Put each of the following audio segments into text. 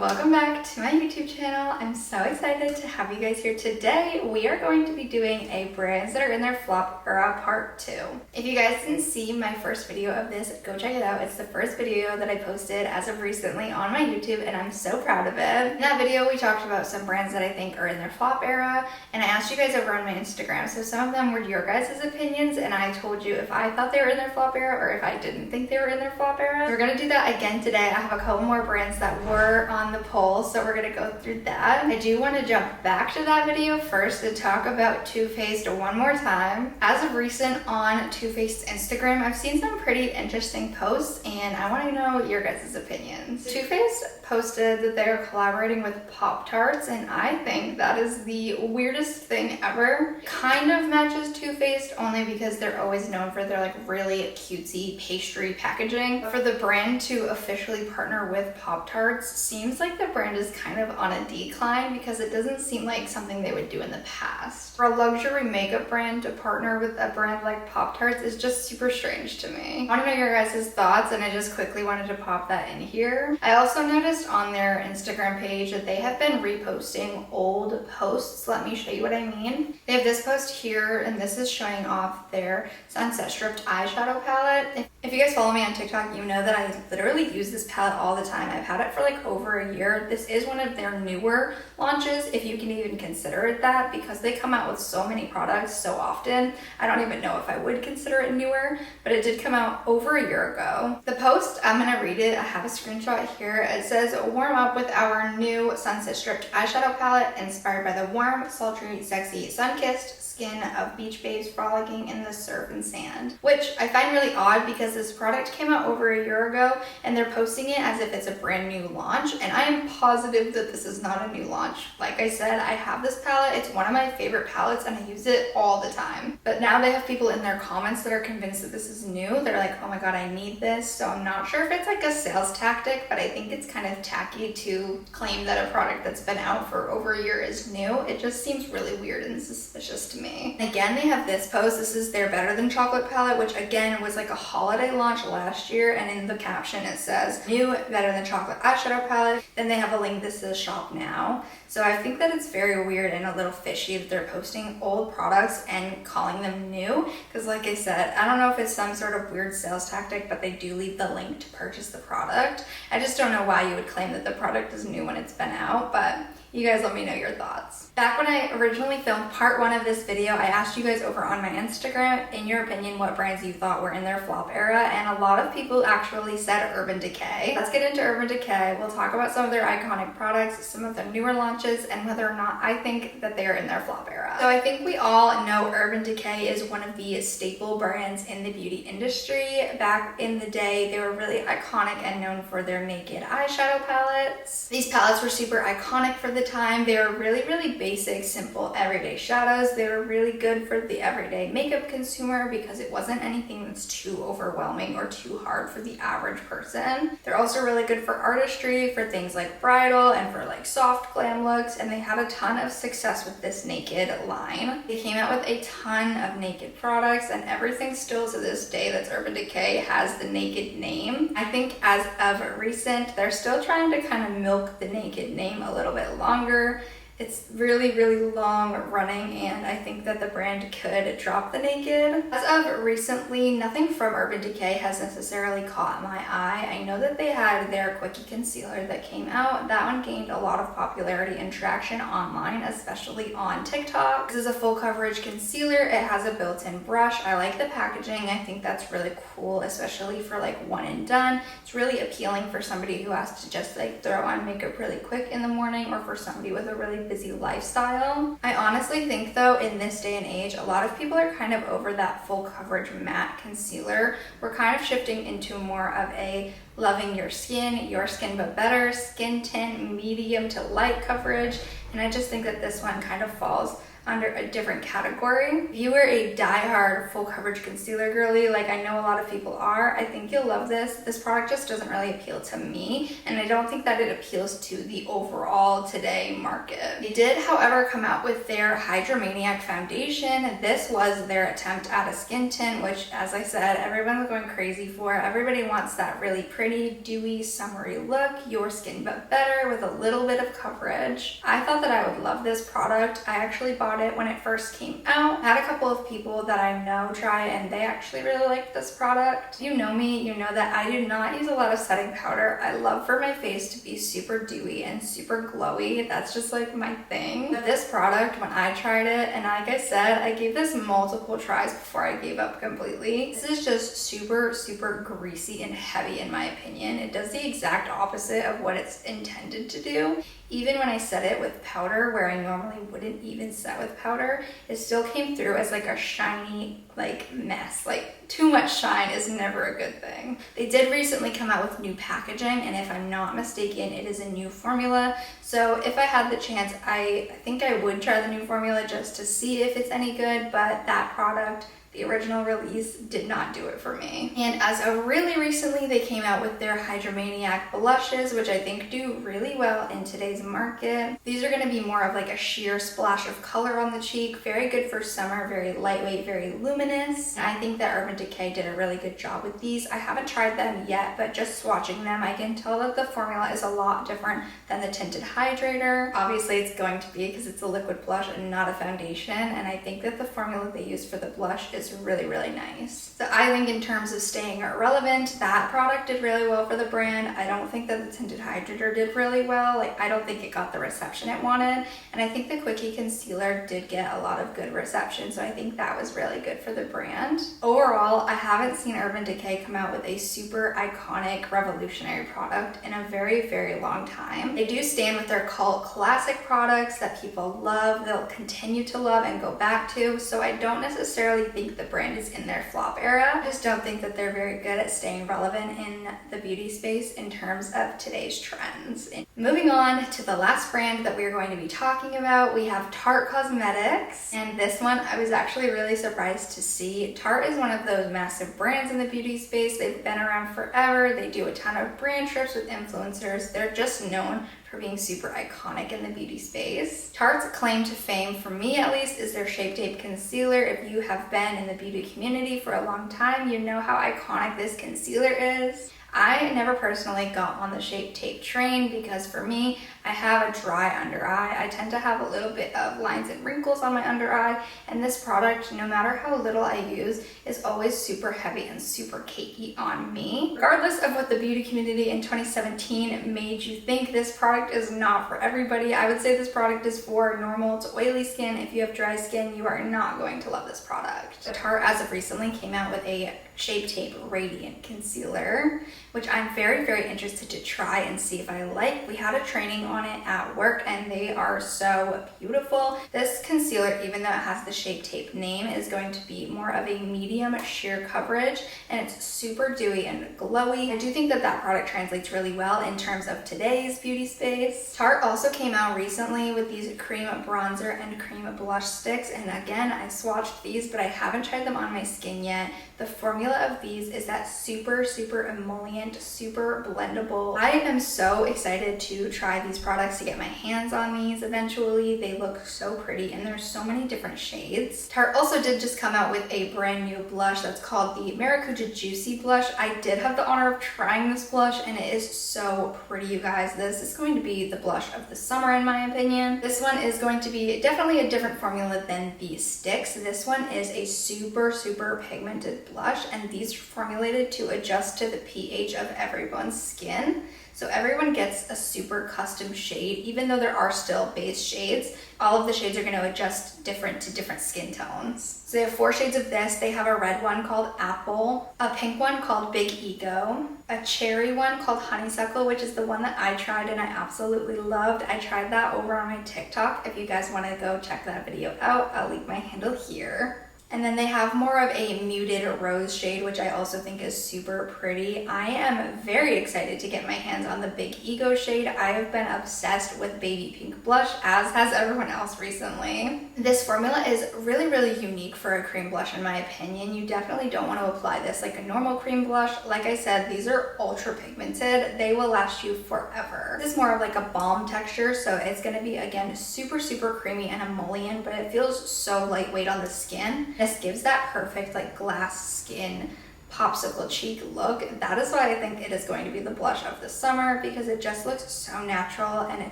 welcome back to my YouTube channel. I'm so excited to have you guys here today. We are going to be doing a brands that are in their flop era part 2. If you guys didn't see my first video of this, go check it out. It's the first video that I posted as of recently on my YouTube and I'm so proud of it. In that video, we talked about some brands that I think are in their flop era and I asked you guys over on my Instagram. So some of them were your guys' opinions and I told you if I thought they were in their flop era or if I didn't think they were in their flop era. So we're gonna do that again today. I have a couple more brands that were on the poll, so we're gonna go through that. I do want to jump back to that video first to talk about Too Faced one more time. As of recent on Too Faced's Instagram, I've seen some pretty interesting posts and I want to know your guys' opinions. Too Faced posted that they are collaborating with Pop-Tarts and I think that is the weirdest thing ever. Kind of matches Too Faced only because they're always known for their like really cutesy pastry packaging. But for the brand to officially partner with Pop-Tarts seems like the brand is kind of on a decline because it doesn't seem like something they would do in the past. For a luxury makeup brand to partner with a brand like Pop-Tarts is just super strange to me. I want to know your guys' thoughts and I just quickly wanted to pop that in here. I also noticed on their Instagram page that they have been reposting old posts. Let me show you what I mean. They have this post here and this is showing off their Sunset Stripped eyeshadow palette. If you guys follow me on TikTok, you know that I literally use this palette all the time. I've had it for like over a year. This is one of their newer launches, if you can even consider it that, because they come out with so many products so often. I don't even know if I would consider it newer, but it did come out over a year ago. The post, I'm gonna read it. I have a screenshot here. It says, warm up with our new Sunset Stripped eyeshadow palette inspired by the warm, sultry, sexy, sun-kissed skin of beach babes frolicking in the surf and sand, which I find really odd because this product came out over a year ago and they're posting it as if it's a brand new launch, and I am positive that this is not a new launch. Like I said, I have this palette. It's one of my favorite palettes and I use it all the time. But now they have people in their comments that are convinced that this is new. They're like, oh my god, I need this. So I'm not sure if it's like a sales tactic, but I think it's kind of tacky to claim that a product that's been out for over a year is new. It just seems really weird and suspicious to me. Again, they have this post. This is their Better Than Chocolate palette, which again was like a holiday launch last year, and in the caption it says new Better Than Chocolate eyeshadow palette. Then they have a link that says shop now. So I think that it's very weird and a little fishy that they're posting old products and calling them new, because like I said, I don't know if it's some sort of weird sales tactic, but they do leave the link to purchase the product. I just don't know why you would claim that the product is new when it's been out, but you guys let me know your thoughts. Back when I originally filmed part 1 of this video, I asked you guys over on my Instagram, in your opinion, what brands you thought were in their flop era, and a lot of people actually said Urban Decay. Let's get into Urban Decay. We'll talk about some of their iconic products, some of their newer launches, and whether or not I think that they are in their flop era. So I think we all know Urban Decay is one of the staple brands in the beauty industry. Back in the day, they were really iconic and known for their naked eyeshadow palettes. These palettes were super iconic for the time. They were really basic, simple, everyday shadows. They were really good for the everyday makeup consumer because it wasn't anything that's too overwhelming or too hard for the average person. They're also really good for artistry, for things like bridal and for like soft glam looks, and they had a ton of success with this naked line. They came out with a ton of naked products, and everything still to this day that's Urban Decay has the naked name. I think as of recent, they're still trying to kind of milk the naked name a little bit longer. It's really long running, and I think that the brand could drop the naked. As of recently, nothing from Urban Decay has necessarily caught my eye. I know that they had their Quickie Concealer that came out. That one gained a lot of popularity and traction online, especially on TikTok. This is a full coverage concealer. It has a built-in brush. I like the packaging. I think that's really cool, especially for like one and done. It's really appealing for somebody who has to just like throw on makeup really quick in the morning, or for somebody with a really busy lifestyle. I honestly think though, in this day and age, a lot of people are kind of over that full coverage matte concealer. We're kind of shifting into more of a loving your skin but better skin tint, medium to light coverage, and I just think that this one kind of falls under a different category. If you were a die-hard full coverage concealer girly, like I know a lot of people are, I think you'll love this. This product just doesn't really appeal to me, and I don't think that it appeals to the overall today market. They did, however, come out with their Hydromaniac foundation. This was their attempt at a skin tint, which, as I said, everyone was going crazy for. Everybody wants that really pretty, dewy, summery look, your skin but better with a little bit of coverage. I thought that I would love this product. I actually bought it when it first came out. I had a couple of people that I know try, and they actually really liked this product. You know me, you know that I do not use a lot of setting powder. I love for my face to be super dewy and super glowy. That's just like my thing. But this product, when I tried it, and like I said, I gave this multiple tries before I gave up completely. This is just super, super greasy and heavy in my opinion. It does the exact opposite of what it's intended to do. Even when I set it with powder, where I normally wouldn't even set with powder, it still came through as like a shiny like mess. Like too much shine is never a good thing. They did recently come out with new packaging, and if I'm not mistaken, it is a new formula. So if I had the chance, I think I would try the new formula just to see if it's any good, but that product, the original release, did not do it for me. And as of really recently, they came out with their Hydromaniac blushes, which I think do really well in today's market. These are going to be more of like a sheer splash of color on the cheek, very good for summer, very lightweight, very luminous. I think that Urban Decay did a really good job with these. I haven't tried them yet, but just swatching them, I can tell that the formula is a lot different than the tinted hydrator. Obviously, it's going to be because it's a liquid blush and not a foundation, and I think that the formula they use for the blush is really, really nice. So I think in terms of staying relevant, that product did really well for the brand. I don't think that the tinted hydrator did really well. Like, I don't think it got the reception it wanted, and I think the Quickie concealer did get a lot of good reception, so I think that was really good for the brand. Overall, I haven't seen Urban Decay come out with a super iconic, revolutionary product in a very, very long time. They do stand with their cult classic products that people love, they'll continue to love and go back to, so I don't necessarily think the brand is in their flop era. I just don't think that they're very good at staying relevant in the beauty space in terms of today's trends. And moving on to the last brand that we're going to be talking about, we have Tarte Cosmetics, and this one I was actually really surprised to see. Tarte is one of those massive brands in the beauty space. They've been around forever. They do a ton of brand trips with influencers. They're just known for being super iconic in the beauty space. Tarte's claim to fame, for me at least, is their Shape Tape Concealer. If you have been in the beauty community for a long time, you know how iconic this concealer is. I never personally got on the Shape Tape train because for me, I have a dry under eye. I tend to have a little bit of lines and wrinkles on my under eye, and this product, no matter how little I use, is always super heavy and super cakey on me. Regardless of what the beauty community in 2017 made you think, this product is not for everybody. I would say this product is for normal to oily skin. If you have dry skin, you are not going to love this product. Tarte, as of recently, came out with a Shape Tape Radiant Concealer, which I'm very, very interested to try and see if I like. We had a training on it at work, and they are so beautiful. This concealer, even though it has the Shape Tape name, is going to be more of a medium sheer coverage, and it's super dewy and glowy. I do think that that product translates really well in terms of today's beauty space. Tarte also came out recently with these cream bronzer and cream blush sticks, and again, I swatched these, but I haven't tried them on my skin yet. The formula of these is that super, super emollient, super blendable. I am so excited to try these products, to get my hands on these eventually. They look so pretty, and there's so many different shades. Tarte also did just come out with a brand new blush that's called the Maracuja Juicy Blush. I did have the honor of trying this blush, and it is so pretty, you guys. This is going to be the blush of the summer, in my opinion. This one is going to be definitely a different formula than the sticks. This one is a super, super pigmented blush, and these are formulated to adjust to the pH of everyone's skin. So everyone gets a super custom shade, even though there are still base shades. All of the shades are going to adjust different to different skin tones. So they have 4 shades of this. They have a red one called Apple, a pink one called Big Ego, a cherry one called Honeysuckle, which is the one that I tried and I absolutely loved. I tried that over on my TikTok. If you guys want to go check that video out, I'll leave my handle here. And then they have more of a muted rose shade, which I also think is super pretty. I am very excited to get my hands on the Big Ego shade. I have been obsessed with baby pink blush, as has everyone else recently. This formula is really, really unique for a cream blush in my opinion. You definitely don't want to apply this like a normal cream blush. Like I said, these are ultra pigmented. They will last you forever. This is more of like a balm texture, so it's going to be, again, super, super creamy and emollient, but it feels so lightweight on the skin. This gives that perfect like glass skin popsicle cheek look. That is why I think it is going to be the blush of the summer, because it just looks so natural and it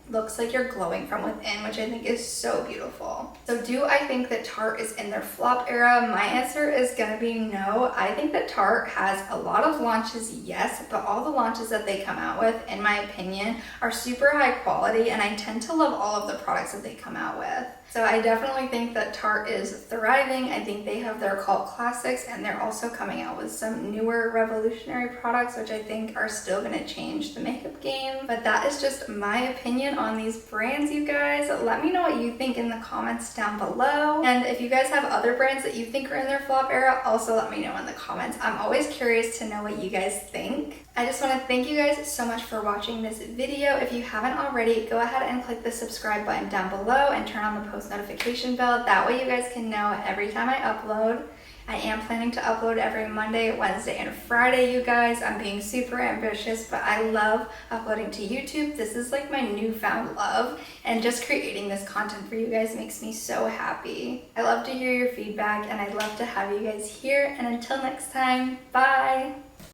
looks like you're glowing from within, which I think is so beautiful. So do I think that Tarte is in their flop era? My answer is gonna be no. I think that Tarte has a lot of launches, yes, but all the launches that they come out with, in my opinion, are super high quality, and I tend to love all of the products that they come out with. So I definitely think that Tarte is thriving. I think they have their cult classics, and they're also coming out with some newer revolutionary products, which I think are still gonna change the makeup game. But that is just my opinion on these brands, you guys. Let me know what you think in the comments down below. And if you guys have other brands that you think are in their flop era, also let me know in the comments. I'm always curious to know what you guys think. I just want to thank you guys so much for watching this video. If you haven't already, go ahead and click the subscribe button down below and turn on the post notification bell. That way you guys can know every time I upload. I am planning to upload every Monday, Wednesday, and Friday, you guys. I'm being super ambitious, but I love uploading to YouTube. This is like my newfound love, and just creating this content for you guys makes me so happy. I love to hear your feedback, and I'd love to have you guys here. And until next time, bye!